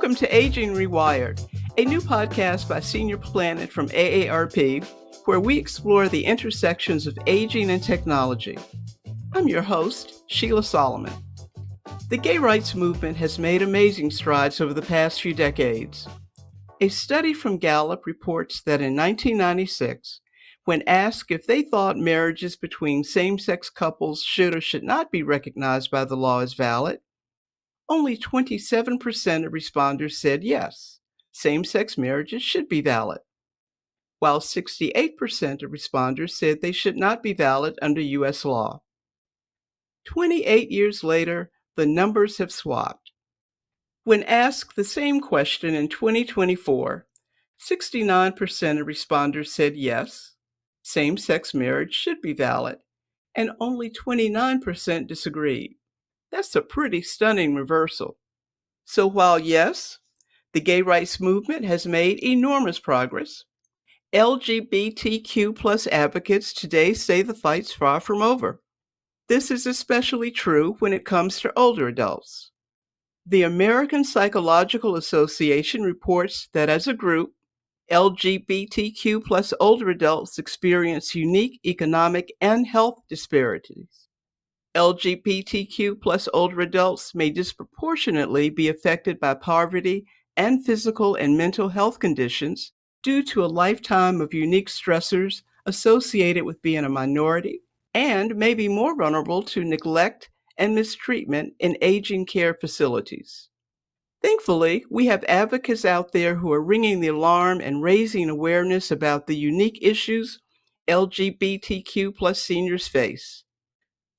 Welcome to Aging Rewired, a new podcast by Senior Planet from AARP, where we explore the intersections of aging and technology. I'm your host, Sheila Solomon. The gay rights movement has made amazing strides over the past few decades. A study from Gallup reports that in 1996, when asked if they thought marriages between same-sex couples should or should not be recognized by the law as valid, only 27% of responders said yes, same-sex marriages should be valid, while 68% of responders said they should not be valid under U.S. law. 28 years later, the numbers have swapped. When asked the same question in 2024, 69% of responders said yes, same-sex marriage should be valid, and only 29% disagreed. That's a pretty stunning reversal. So while yes, the gay rights movement has made enormous progress, LGBTQ plus advocates today say the fight's far from over. This is especially true when it comes to older adults. The American Psychological Association reports that as a group, LGBTQ plus older adults experience unique economic and health disparities. LGBTQ plus older adults may disproportionately be affected by poverty and physical and mental health conditions due to a lifetime of unique stressors associated with being a minority, and may be more vulnerable to neglect and mistreatment in aging care facilities. Thankfully, we have advocates out there who are ringing the alarm and raising awareness about the unique issues LGBTQ plus seniors face.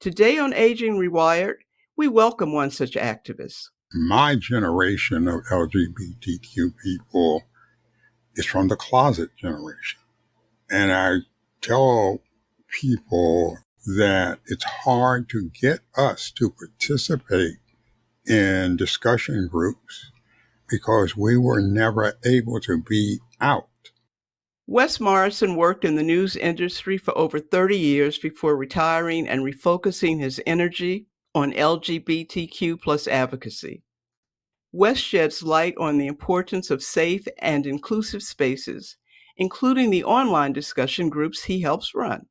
Today on Aging Rewired, we welcome one such activist. My generation of LGBTQ people is from the closet generation. And I tell people that it's hard to get us to participate in discussion groups because we were never able to be out. Wes Morrison worked in the news industry for over 30 years before retiring and refocusing his energy on LGBTQ plus advocacy. Wes sheds light on the importance of safe and inclusive spaces, including the online discussion groups he helps run.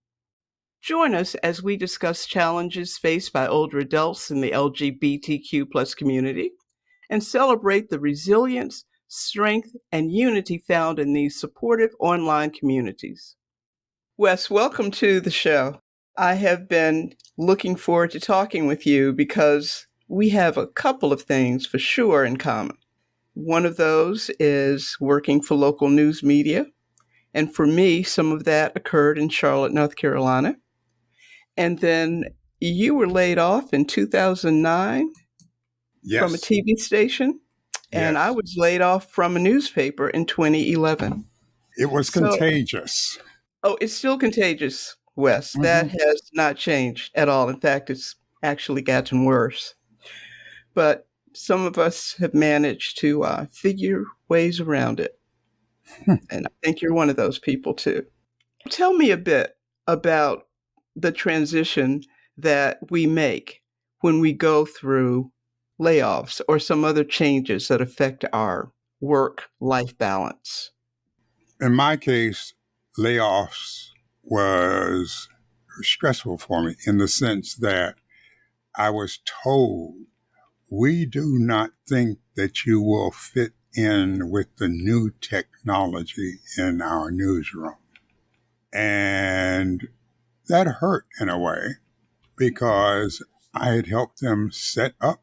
Join us as we discuss challenges faced by older adults in the LGBTQ plus community and celebrate the resilience, strength, and unity found in these supportive online communities. Wes, welcome to the show. I have been looking forward to talking with you because we have a couple of things for sure in common. One of those is working for local news media. And for me, some of that occurred in Charlotte, North Carolina. And then you were laid off in 2009 from a TV station. And I was laid off from a newspaper in 2011. It was contagious. Oh, it's still contagious, Wes. Mm-hmm. That has not changed at all. In fact, it's actually gotten worse. But some of us have managed to figure ways around it. And I think you're one of those people, too. Tell me a bit about the transition that we make when we go through layoffs or some other changes that affect our work-life balance. In my case, layoffs was stressful for me in the sense that I was told, we do not think that you will fit in with the new technology in our newsroom. And that hurt in a way because I had helped them set up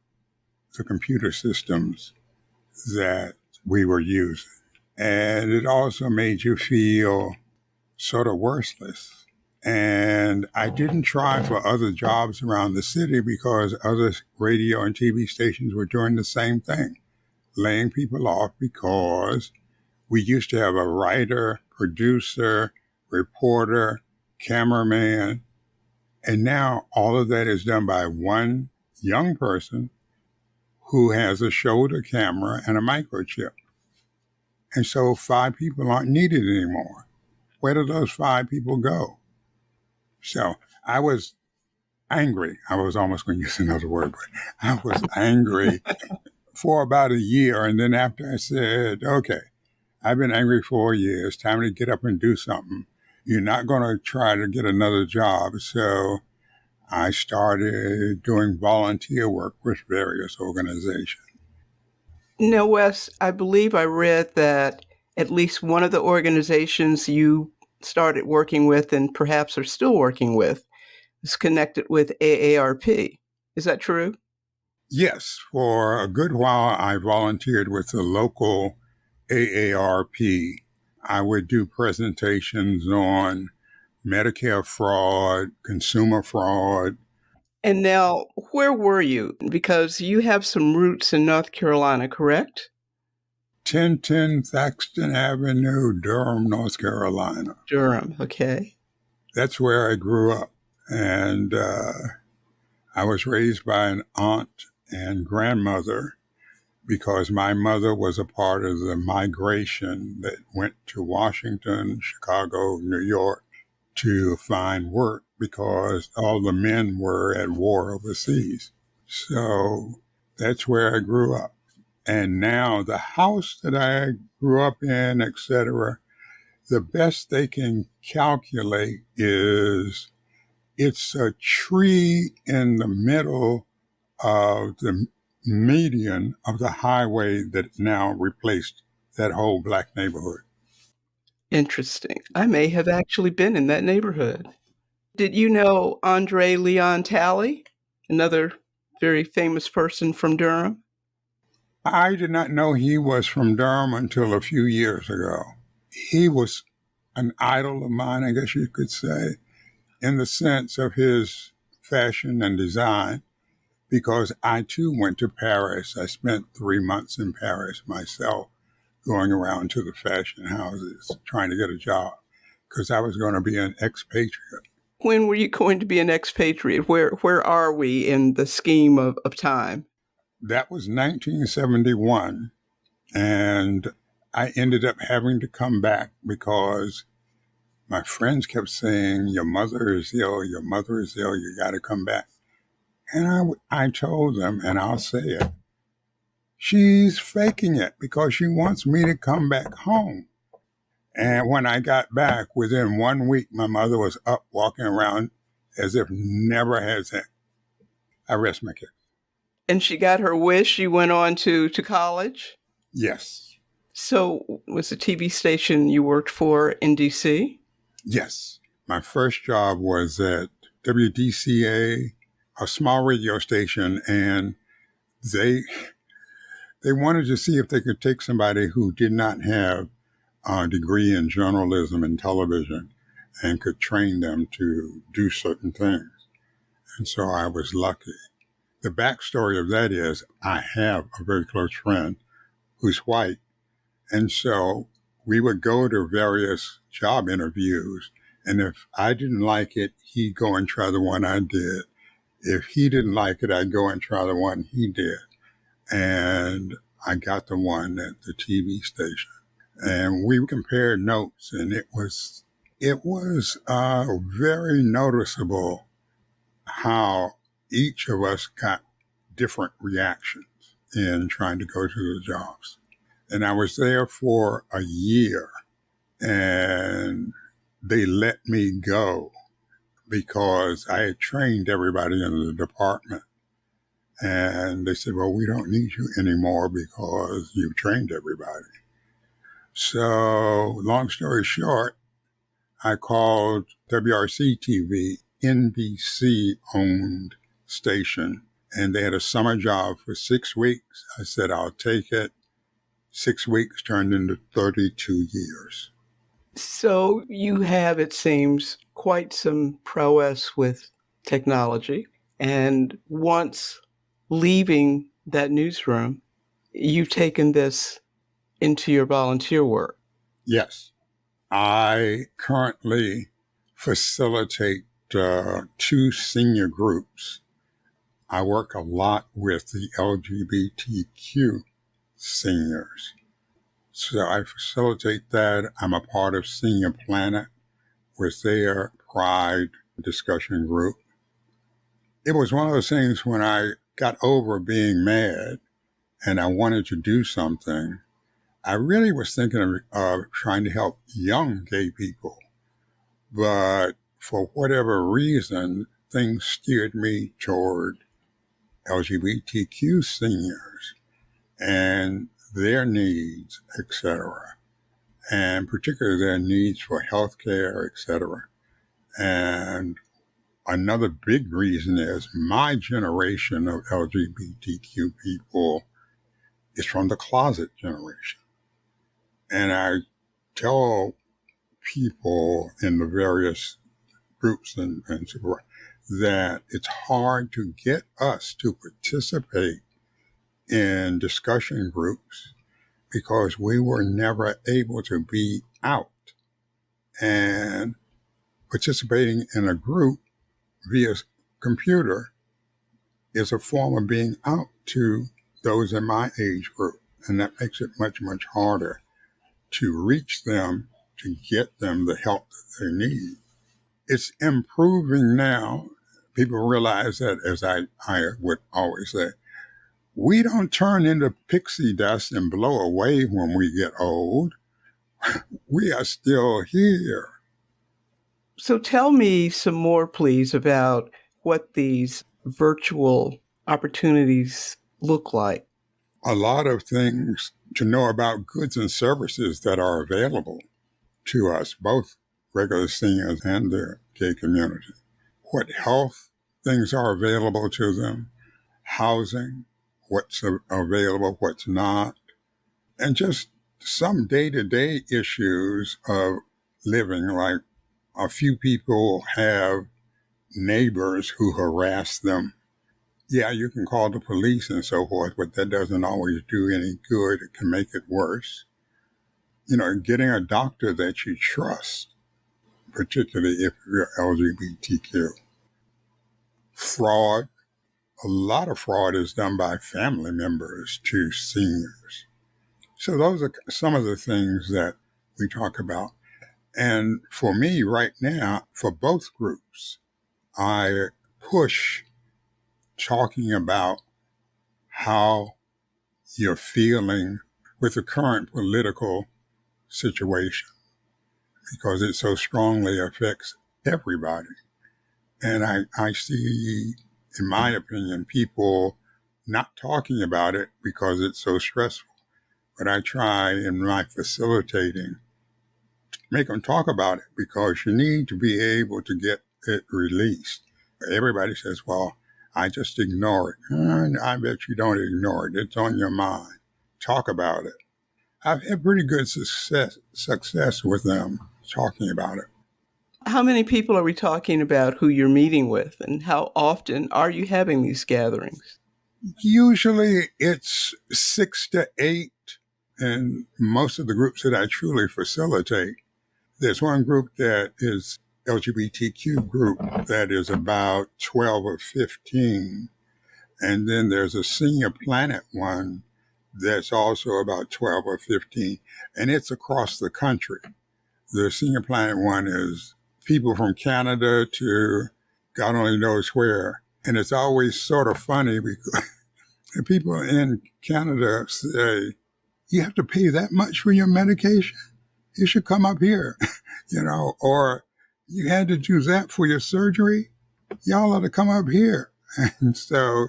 the computer systems that we were using. And it also made you feel sort of worthless. And I didn't try for other jobs around the city because other radio and TV stations were doing the same thing, laying people off because we used to have a writer, producer, reporter, cameraman, and now all of that is done by one young person who has a shoulder camera and a microchip. And so 5 people aren't needed anymore. Where do those 5 people go? So I was angry. I was almost going to use another word, but I was angry for about a year. And then after I said, okay, I've been angry for 4 years, time to get up and do something. You're not going to try to get another job. So I started doing volunteer work with various organizations. Now, Wes, I believe I read that at least one of the organizations you started working with and perhaps are still working with is connected with AARP. Is that true? Yes, for a good while, I volunteered with the local AARP. I would do presentations on Medicare fraud, consumer fraud. And now, where were you? Because you have some roots in North Carolina, correct? 1010 Thaxton Avenue, Durham, North Carolina. Durham, okay. That's where I grew up. And I was raised by an aunt and grandmother because my mother was a part of the migration that went to Washington, Chicago, New York to find work because all the men were at war overseas. So that's where I grew up. And now the house that I grew up in, etc., the best they can calculate is it's a tree in the middle of the median of the highway that now replaced that whole black neighborhood. Interesting. I may have actually been in that neighborhood. Did you know Andre Leon Talley, another very famous person from Durham? I did not know he was from Durham until a few years ago. He was an idol of mine, I guess you could say, in the sense of his fashion and design, because I too went to Paris. I spent 3 months in Paris myself, going around to the fashion houses, trying to get a job, because I was going to be an expatriate. When were you going to be an expatriate? Where are we in the scheme of time? That was 1971, and I ended up having to come back because my friends kept saying, your mother is ill, you got to come back. And I told them, and I'll say it, she's faking it because she wants me to come back home. And when I got back, within 1 week, my mother was up walking around as if never had sex. I rest my case. And she got her wish. She went on to college. Yes. So was the TV station you worked for in DC? Yes. My first job was at WDCA, a small radio station, and they wanted to see if they could take somebody who did not have a degree in journalism and television and could train them to do certain things. And so I was lucky. The backstory of that is I have a very close friend who's white. And so we would go to various job interviews. And if I didn't like it, he'd go and try the one I did. If he didn't like it, I'd go and try the one he did. And I got the one at the TV station. And we compared notes, and it was very noticeable how each of us got different reactions in trying to go to the jobs. And I was there for a year, and they let me go because I had trained everybody in the department. And they said, well, we don't need you anymore because you've trained everybody. So long story short, I called WRC TV, NBC-owned station, and they had a summer job for 6 weeks. I said, I'll take it. 6 weeks turned into 32 years. So you have, it seems, quite some prowess with technology. And once leaving that newsroom, you've taken this into your volunteer work. Yes. I currently facilitate 2 senior groups. I work a lot with the LGBTQ seniors. So I facilitate that. I'm a part of Senior Planet with their Pride discussion group. It was one of those things when I got over being mad and I wanted to do something, I really was thinking of trying to help young gay people. But for whatever reason, things steered me toward LGBTQ seniors and their needs, etc., and particularly their needs for healthcare, etc. And another big reason is my generation of LGBTQ people is from the closet generation. And I tell people in the various groups and so forth that it's hard to get us to participate in discussion groups because we were never able to be out. And participating in a group via computer is a form of being out to those in my age group. And that makes it much, much harder to reach them, to get them the help that they need. It's improving now. People realize that, as I would always say, we don't turn into pixie dust and blow away when we get old. We are still here. So tell me some more, please, about what these virtual opportunities look like. A lot of things to know about goods and services that are available to us, both regular seniors and the gay community. What health things are available to them, housing, what's available, what's not, and just some day-to-day issues of living, like a few people have neighbors who harass them. Yeah, you can call the police and so forth, but that doesn't always do any good. It can make it worse. Getting a doctor that you trust, particularly if you're LGBTQ. Fraud. A lot of fraud is done by family members to seniors. So those are some of the things that we talk about. And for me right now, for both groups, I push talking about how you're feeling with the current political situation because it so strongly affects everybody. And I see, in my opinion, people not talking about it because it's so stressful. But I try in my facilitating to make them talk about it because you need to be able to get it released. Everybody says, well, I just ignore it. I bet you don't ignore it. It's on your mind. Talk about it. I've had pretty good success with them talking about it. How many people are we talking about who you're meeting with, and how often are you having these gatherings? Usually it's 6 to 8 in most of the groups that I truly facilitate. There's one group that is LGBTQ group that is about 12 or 15. And then there's a Senior Planet one that's also about 12 or 15. And it's across the country. The Senior Planet one is people from Canada to God only knows where. And it's always sort of funny because the people in Canada say, you have to pay that much for your medication? You should come up here, or you had to do that for your surgery? Y'all ought to come up here. And so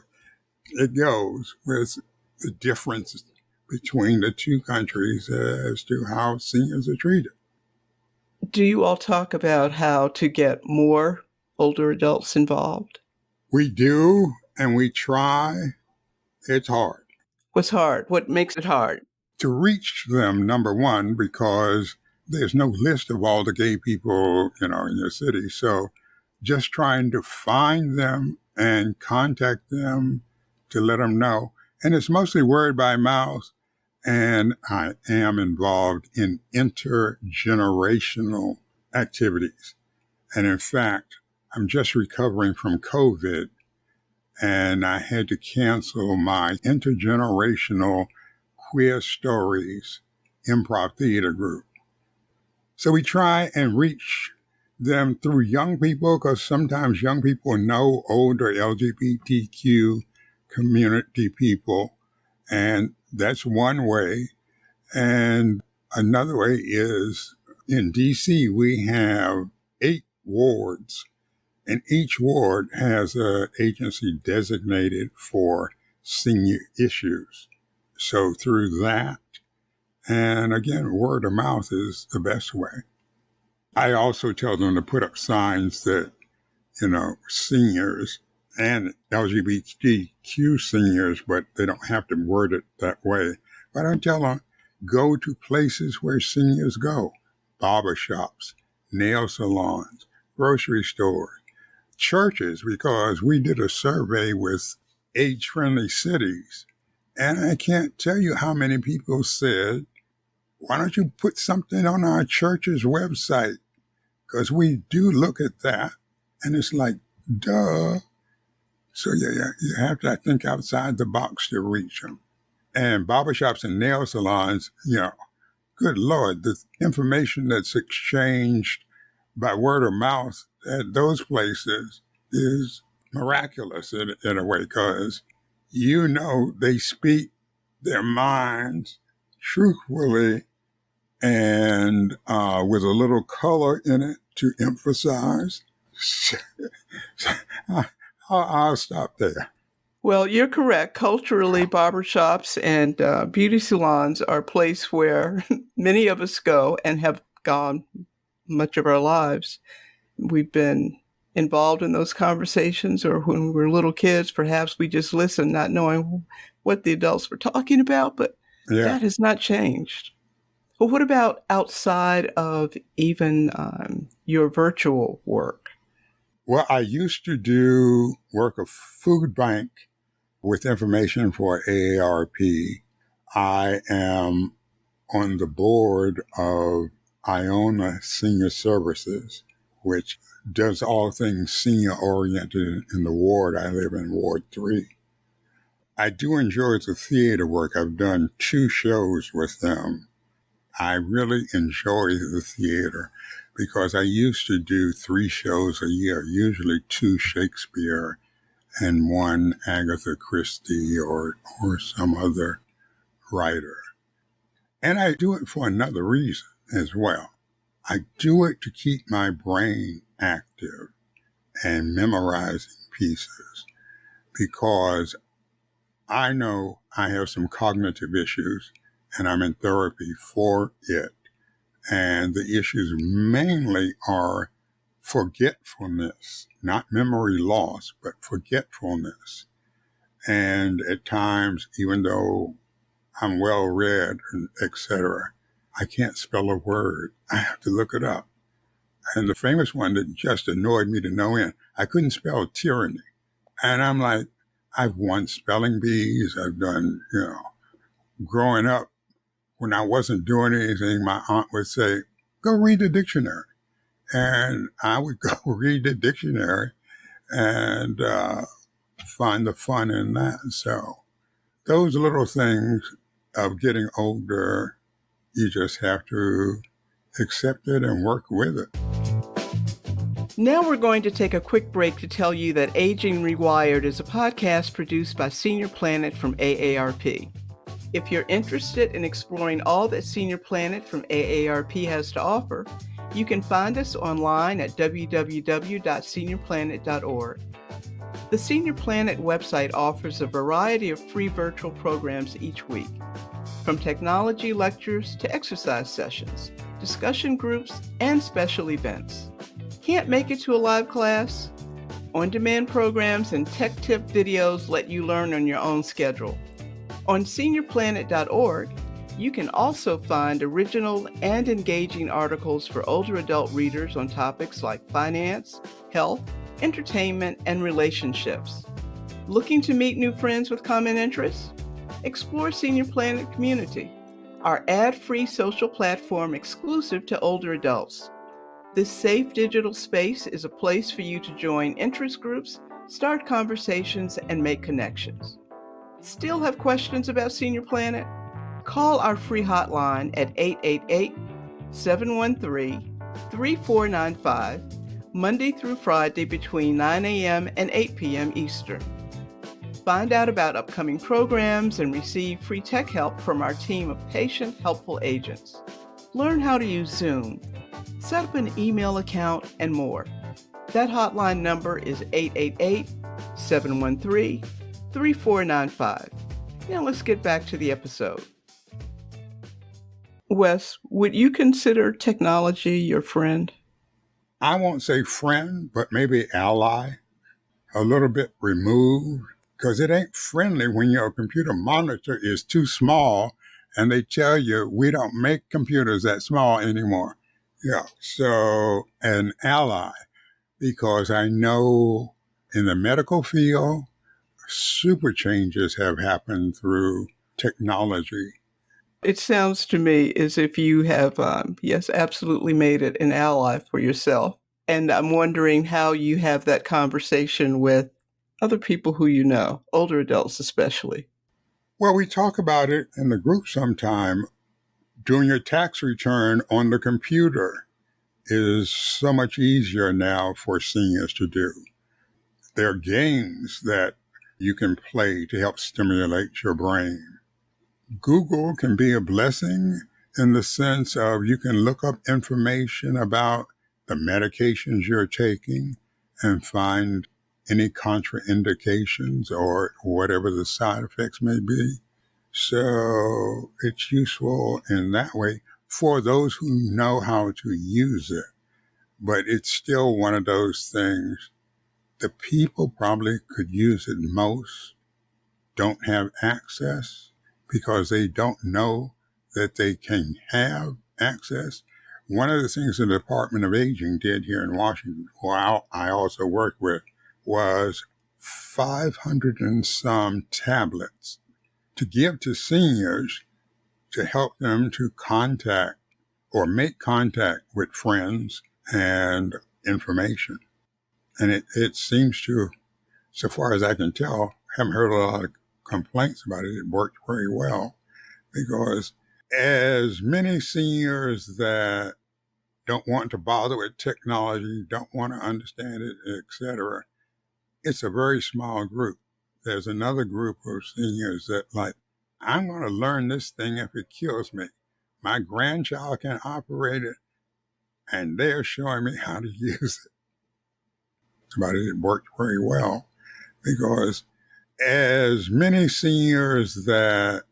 it goes with the difference between the two countries as to how seniors are treated. Do you all talk about how to get more older adults involved? We do, and we try. It's hard. What's hard? What makes it hard? To reach them, number one, because there's no list of all the gay people, in your city. So just trying to find them and contact them to let them know. And it's mostly word by mouth. And I am involved in intergenerational activities. And in fact, I'm just recovering from COVID, and I had to cancel my intergenerational Queer Stories improv theater group. So we try and reach them through young people because sometimes young people know older LGBTQ community people And that's one way. And another way is in DC, we have 8 wards, and each ward has an agency designated for senior issues. So through that, and again, word of mouth is the best way. I also tell them to put up signs that, seniors and LGBTQ seniors, but they don't have to word it that way. But I tell them, go to places where seniors go, barber shops, nail salons, grocery stores, churches, because we did a survey with age-friendly cities. And I can't tell you how many people said, why don't you put something on our church's website? Because we do look at that. And it's like, duh. So yeah, you have to think outside the box to reach them. And barbershops and nail salons, good Lord, the information that's exchanged by word of mouth at those places is miraculous in a way, because they speak their minds truthfully and with a little color in it to emphasize. I'll stop there. Well, you're correct. Culturally, barbershops and beauty salons are a place where many of us go and have gone much of our lives. We've been involved in those conversations, or when we were little kids, perhaps we just listened, not knowing what the adults were talking about, but that has not changed. Well, what about outside of even your virtual work? Well, I used to do work of food bank with information for AARP. I am on the board of Iona Senior Services, which does all things senior-oriented in the ward. I live in Ward 3. I do enjoy the theater work. I've done 2 shows with them. I really enjoy the theater because I used to do 3 shows a year, usually 2 Shakespeare and 1 Agatha Christie or some other writer. And I do it for another reason as well. I do it to keep my brain active and memorizing pieces, because I know I have some cognitive issues and I'm in therapy for it. And the issues mainly are forgetfulness, not memory loss, but forgetfulness. And at times, even though I'm well read, etc., I can't spell a word. I have to look it up. And the famous one that just annoyed me to no end, I couldn't spell tyranny. And I'm like, I've won spelling bees. I've done, growing up, when I wasn't doing anything, my aunt would say, go read the dictionary. And I would go read the dictionary and find the fun in that. So those little things of getting older, you just have to accept it and work with it. Now we're going to take a quick break to tell you that Aging Rewired is a podcast produced by Senior Planet from AARP. If you're interested in exploring all that Senior Planet from AARP has to offer, you can find us online at www.seniorplanet.org. The Senior Planet website offers a variety of free virtual programs each week, from technology lectures to exercise sessions, discussion groups, and special events. Can't make it to a live class? On-demand programs and tech tip videos let you learn on your own schedule. On seniorplanet.org, you can also find original and engaging articles for older adult readers on topics like finance, health, entertainment, and relationships. Looking to meet new friends with common interests? Explore Senior Planet Community, our ad-free social platform exclusive to older adults. This safe digital space is a place for you to join interest groups, start conversations, and make connections. Still have questions about Senior Planet? Call our free hotline at 888-713-3495, Monday through Friday between 9 a.m. and 8 p.m. Eastern. Find out about upcoming programs and receive free tech help from our team of patient helpful agents. Learn how to use Zoom, set up an email account, and more. That hotline number is 888-713-3495. Now let's get back to the episode. Wes, would you consider technology your friend? I won't say friend, but maybe ally, a little bit removed, because it ain't friendly when your computer monitor is too small and they tell you we don't make computers that small anymore. Yeah, so an ally, because I know in the medical field, super changes have happened through technology. It sounds to me as if you have, yes, absolutely made it an ally for yourself. And I'm wondering how you have that conversation with other people who you know, older adults especially. Well, we talk about it in the group sometime. Doing your tax return on the computer is so much easier now for seniors to do. There are games that you can play to help stimulate your brain. Google can be a blessing in the sense of you can look up information about the medications you're taking and find any contraindications or whatever the side effects may be. So it's useful in that way for those who know how to use it. But it's still one of those things. The people probably could use it most don't have access because they don't know that they can have access. One of the things the Department of Aging did here in Washington, who I also worked with, was 500 and some tablets to give to seniors to help them to contact or make contact with friends and information. And it seems to, so far as I can tell, haven't heard a lot of complaints about it. It worked very well because as many seniors that don't want to bother with technology, don't want to understand it, etc., it's a very small group. There's another group of seniors that like, I'm going to learn this thing if it kills me. My grandchild can operate it, and they're showing me how to use it. About it, it worked very well because as many seniors that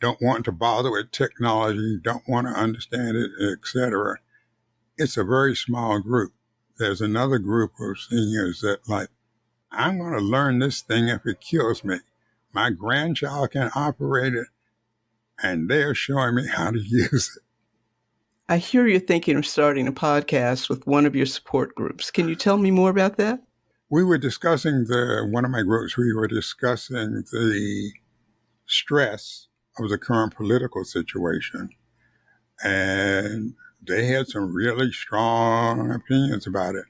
don't want to bother with technology, don't want to understand it, etc., it's a very small group. There's another group of seniors that like, I'm going to learn this thing if it kills me. My grandchild can operate it, and they're showing me how to use it. I hear you're thinking of starting a podcast with one of your support groups. Can you tell me more about that? We were discussing one of my groups, we were discussing the stress of the current political situation. And they had some really strong opinions about it.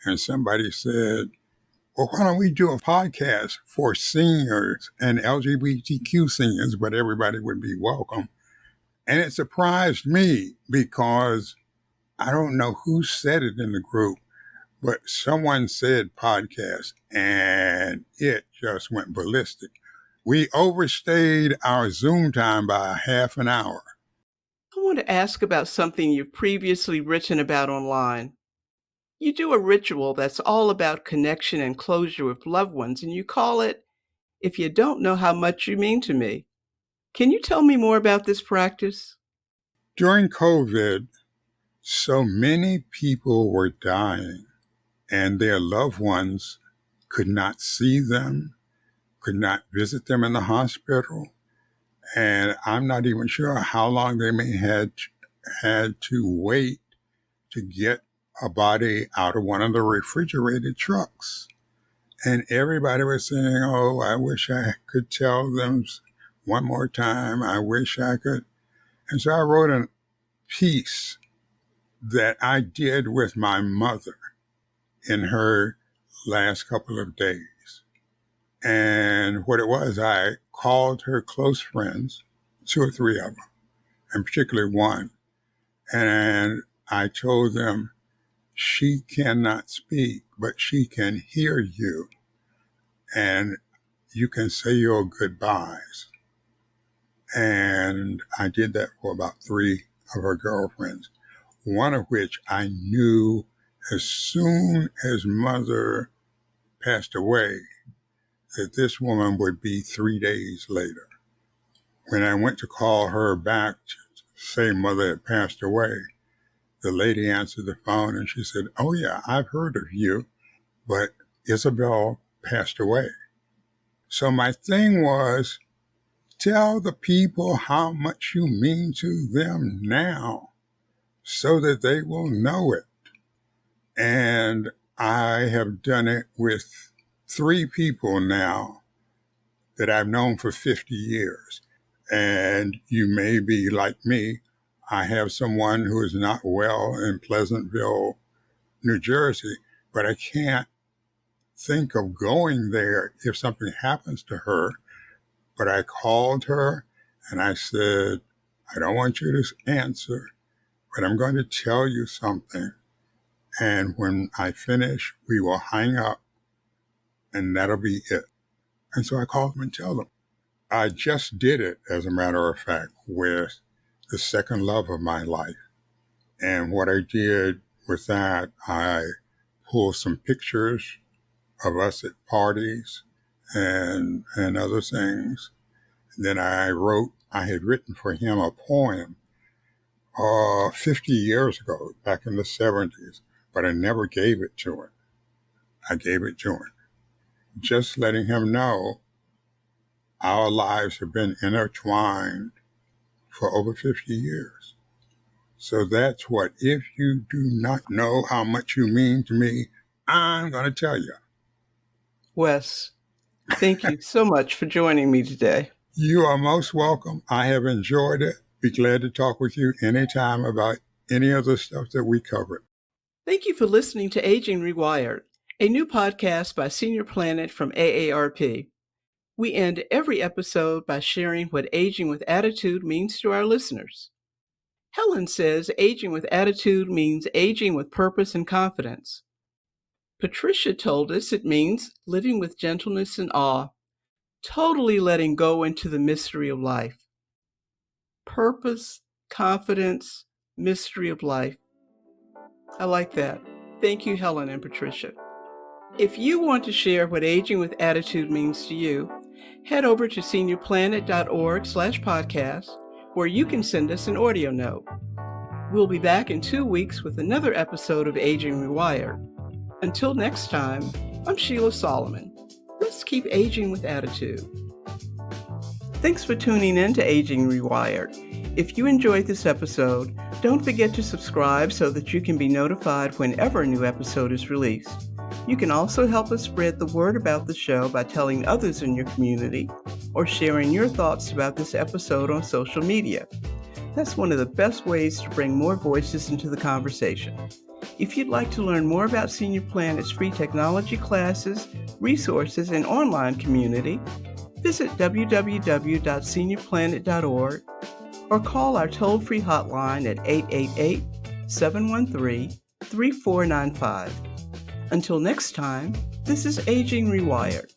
And somebody said, well, why don't we do a podcast for seniors and LGBTQ seniors, but everybody would be welcome. And it surprised me because I don't know who said it in the group, but someone said podcast and it just went ballistic. We overstayed our Zoom time by a half an hour. I want to ask about something you've previously written about online. You do a ritual that's all about connection and closure with loved ones, and you call it, If You Don't Know How Much You Mean to Me. Can you tell me more about this practice? During COVID, so many people were dying and their loved ones could not see them, could not visit them in the hospital. And I'm not even sure how long they may had to wait to get a body out of one of the refrigerated trucks. And everybody was saying, oh, I wish I could tell them one more time. I wish I could. And so I wrote a piece that I did with my mother in her last couple of days. And what it was, I called her close friends, 2 or 3 of them, and particularly one. And I told them, she cannot speak, but she can hear you. And you can say your goodbyes. And I did that for about 3 of her girlfriends, one of which I knew as soon as mother passed away that this woman would be 3 days later. When I went to call her back to say mother had passed away, the lady answered the phone and she said, "Oh yeah, I've heard of you, but Isabel passed away." So my thing was, tell the people how much you mean to them now so that they will know it. And I have done it with 3 people now that I've known for 50 years. And you may be like me. I have someone who is not well in Pleasantville, New Jersey, but I can't think of going there if something happens to her. But I called her and I said, "I don't want you to answer, but I'm going to tell you something. And when I finish, we will hang up and that'll be it." And so I called them and tell them. I just did it, as a matter of fact, with the second love of my life. And what I did with that, I pulled some pictures of us at parties and other things. And then I had written for him a poem 50 years ago, back in the 70s, but I never gave it to him. I gave it to him, just letting him know our lives have been intertwined for over 50 years. So that's what, if you do not know how much you mean to me, I'm going to tell you. Wes, thank you so much for joining me today. You are most welcome. I have enjoyed it. Be glad to talk with you anytime about any of the stuff that we covered. Thank you for listening to Aging Rewired, a new podcast by Senior Planet from AARP. We end every episode by sharing what aging with attitude means to our listeners. Helen says aging with attitude means aging with purpose and confidence. Patricia told us it means living with gentleness and awe, totally letting go into the mystery of life. Purpose, confidence, mystery of life. I like that. Thank you, Helen and Patricia. If you want to share what aging with attitude means to you, head over to seniorplanet.org/podcast, where you can send us an audio note. We'll be back in 2 weeks with another episode of Aging Rewired. Until next time, I'm Sheila Solomon. Let's keep aging with attitude. Thanks for tuning in to Aging Rewired. If you enjoyed this episode, don't forget to subscribe so that you can be notified whenever a new episode is released. You can also help us spread the word about the show by telling others in your community or sharing your thoughts about this episode on social media. That's one of the best ways to bring more voices into the conversation. If you'd like to learn more about Senior Planet's free technology classes, resources, and online community, visit www.seniorplanet.org or call our toll-free hotline at 888-713-3495. Until next time, this is Aging Rewired.